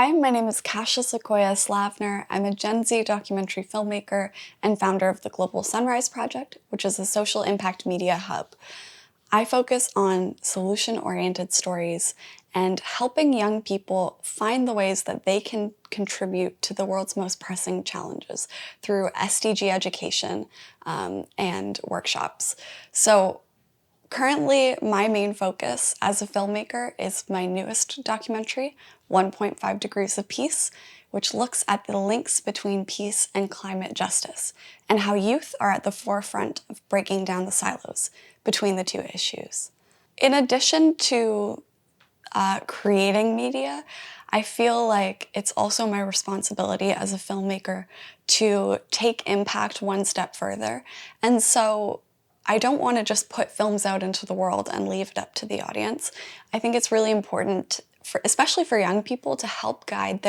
Hi, my name is Kasha Sequoia Slavner. I'm a Gen Z documentary filmmaker and founder of the GLOBALSUNRISE project, which is a social impact media hub. I focus on solution-oriented stories and helping young people find the ways that they can contribute to the world's most pressing challenges through SDG education and workshops. So currently, my main focus as a filmmaker is my newest documentary, 1.5 Degrees of Peace, which looks at the links between peace and climate justice, and how youth are at the forefront of breaking down the silos between the two issues. In addition to creating media, I feel like it's also my responsibility as a filmmaker to take impact one step further. And so I don't want to just put films out into the world and leave it up to the audience. I think it's really important, especially for young people, to help guide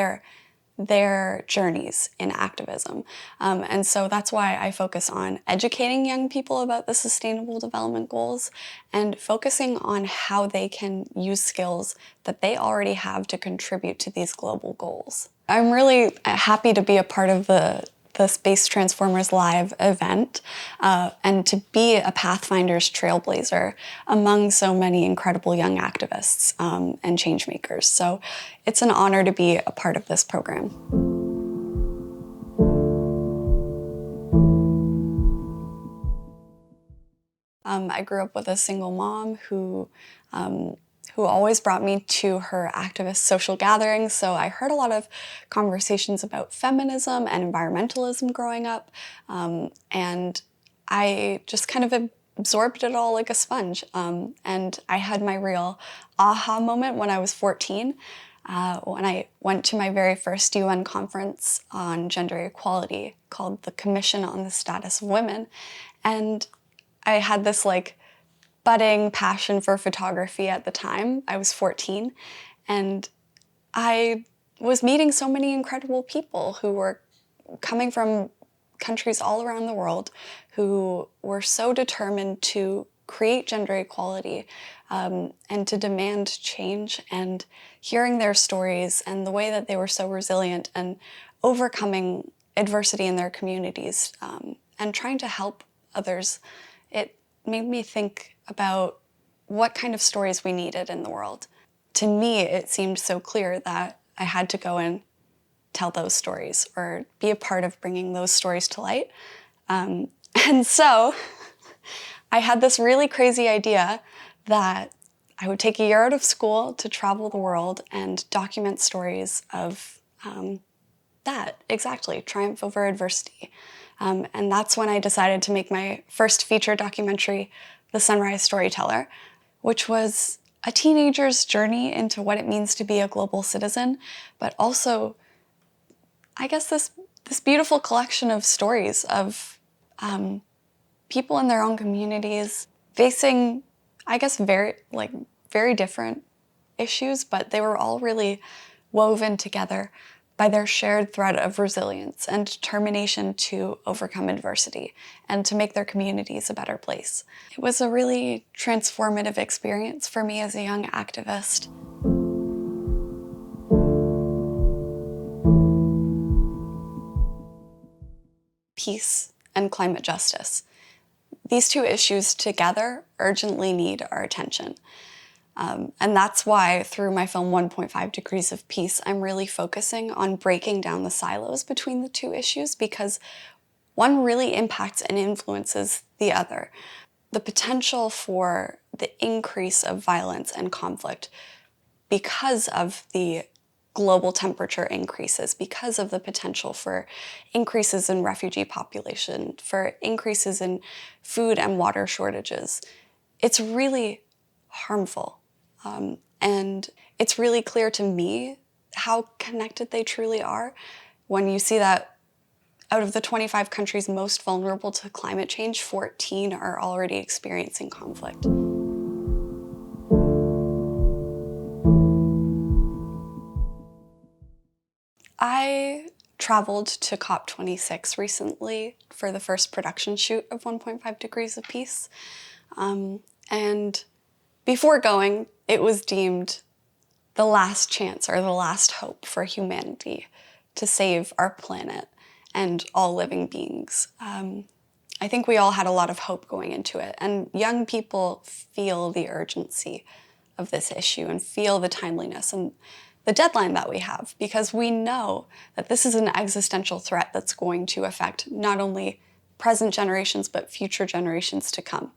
their journeys in activism. And so that's why I focus on educating young people about the Sustainable Development Goals and focusing on how they can use skills that they already have to contribute to these global goals. I'm really happy to be a part of the Space Transformers Live event and to be a Pathfinder's trailblazer among so many incredible young activists and change makers. So it's an honor to be a part of this program. I grew up with a single mom who always brought me to her activist social gatherings, so I heard a lot of conversations about feminism and environmentalism growing up, and I just kind of absorbed it all like a sponge. And I had my real aha moment when I was 14, when I went to my very first UN conference on gender equality called the Commission on the Status of Women, and I had this budding passion for photography at the time. I was 14, and I was meeting so many incredible people who were coming from countries all around the world who were so determined to create gender equality and to demand change, and hearing their stories and the way that they were so resilient and overcoming adversity in their communities and trying to help others. It made me think about what kind of stories we needed in the world. To me, it seemed so clear that I had to go and tell those stories or be a part of bringing those stories to light. And so I had this really crazy idea that I would take a year out of school to travel the world and document stories of that, exactly, triumph over adversity. And that's when I decided to make my first feature documentary, The Sunrise Storyteller, which was a teenager's journey into what it means to be a global citizen, but also, I guess, this beautiful collection of stories of people in their own communities facing, I guess, very different issues, but they were all really woven together by their shared thread of resilience and determination to overcome adversity and to make their communities a better place. It was a really transformative experience for me as a young activist. Peace and climate justice. These two issues together urgently need our attention. And that's why through my film 1.5 Degrees of Peace, I'm really focusing on breaking down the silos between the two issues, because one really impacts and influences the other. The potential for the increase of violence and conflict because of the global temperature increases, because of the potential for increases in refugee population, for increases in food and water shortages. It's really harmful. And it's really clear to me how connected they truly are when you see that out of the 25 countries most vulnerable to climate change, 14 are already experiencing conflict. I traveled to COP26 recently for the first production shoot of 1.5 Degrees of Peace. And before going, it was deemed the last chance or the last hope for humanity to save our planet and all living beings. I think we all had a lot of hope going into it, and young people feel the urgency of this issue and feel the timeliness and the deadline that we have, because we know that this is an existential threat that's going to affect not only present generations, but future generations to come.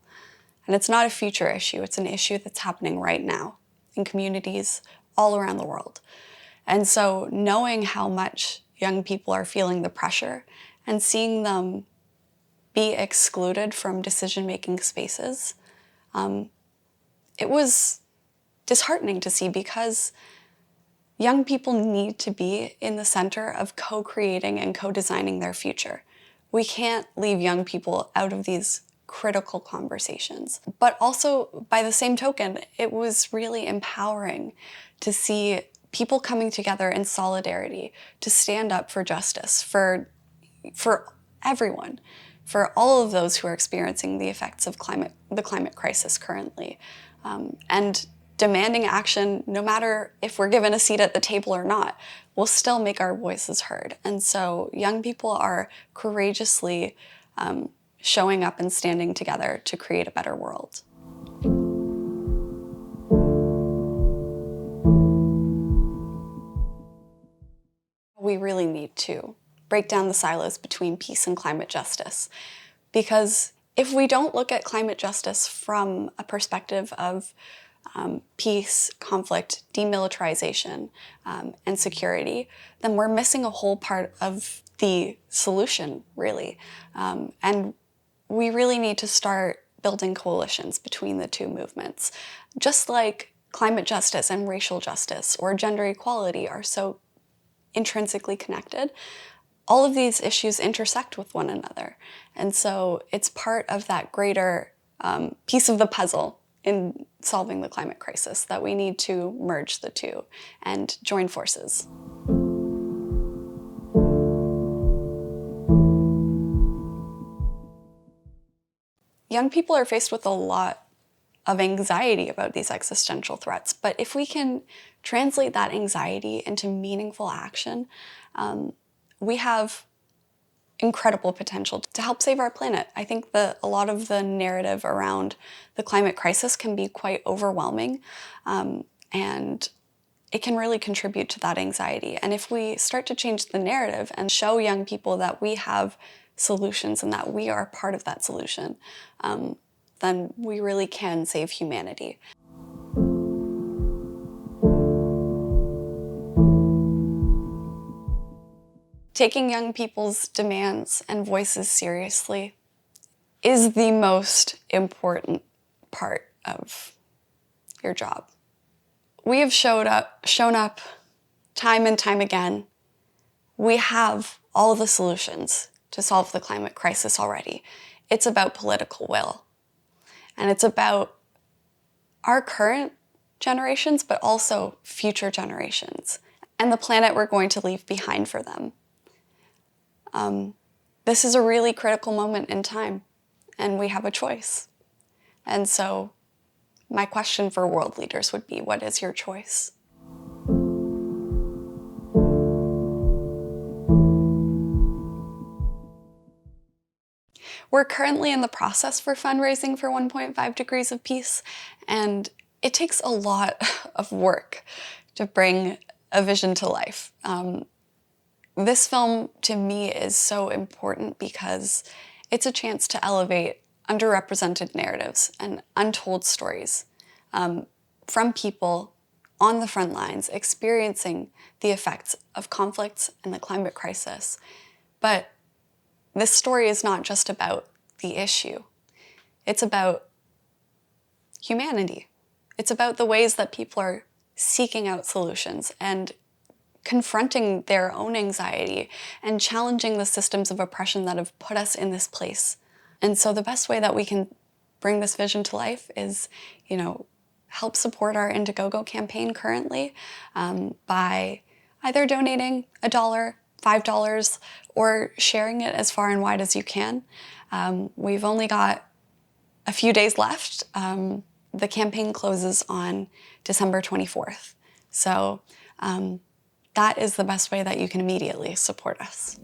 And it's not a future issue, it's an issue that's happening right now in communities all around the world. And so knowing how much young people are feeling the pressure and seeing them be excluded from decision-making spaces, it was disheartening to see, because young people need to be in the center of co-creating and co-designing their future. We can't leave young people out of these critical conversations. But also, by the same token, it was really empowering to see people coming together in solidarity to stand up for justice, for everyone, for all of those who are experiencing the effects of the climate crisis currently, and demanding action, no matter if we're given a seat at the table or not, we'll still make our voices heard. And so young people are courageously showing up and standing together to create a better world. We really need to break down the silos between peace and climate justice, because if we don't look at climate justice from a perspective of peace, conflict, demilitarization, and security, then we're missing a whole part of the solution, really. And we really need to start building coalitions between the two movements. Just like climate justice and racial justice or gender equality are so intrinsically connected, all of these issues intersect with one another. And so it's part of that greater piece of the puzzle in solving the climate crisis that we need to merge the two and join forces. Young people are faced with a lot of anxiety about these existential threats, but if we can translate that anxiety into meaningful action, we have incredible potential to help save our planet. I think that a lot of the narrative around the climate crisis can be quite overwhelming, and it can really contribute to that anxiety. And if we start to change the narrative and show young people that we have solutions and that we are part of that solution, then we really can save humanity. Taking young people's demands and voices seriously is the most important part of your job. We have shown up time and time again. We have all the solutions to solve the climate crisis already. It's about political will. And it's about our current generations, but also future generations, and the planet we're going to leave behind for them. This is a really critical moment in time, and we have a choice. And so my question for world leaders would be, what is your choice? We're currently in the process for fundraising for 1.5 Degrees of Peace, and it takes a lot of work to bring a vision to life. This film, to me, is so important because it's a chance to elevate underrepresented narratives and untold stories from people on the front lines experiencing the effects of conflicts and the climate crisis. But this story is not just about the issue. It's about humanity. It's about the ways that people are seeking out solutions and confronting their own anxiety and challenging the systems of oppression that have put us in this place. And so the best way that we can bring this vision to life is, help support our Indiegogo campaign currently by either donating $1, $5, or sharing it as far and wide as you can. We've only got a few days left. The campaign closes on December 24th. So that is the best way that you can immediately support us.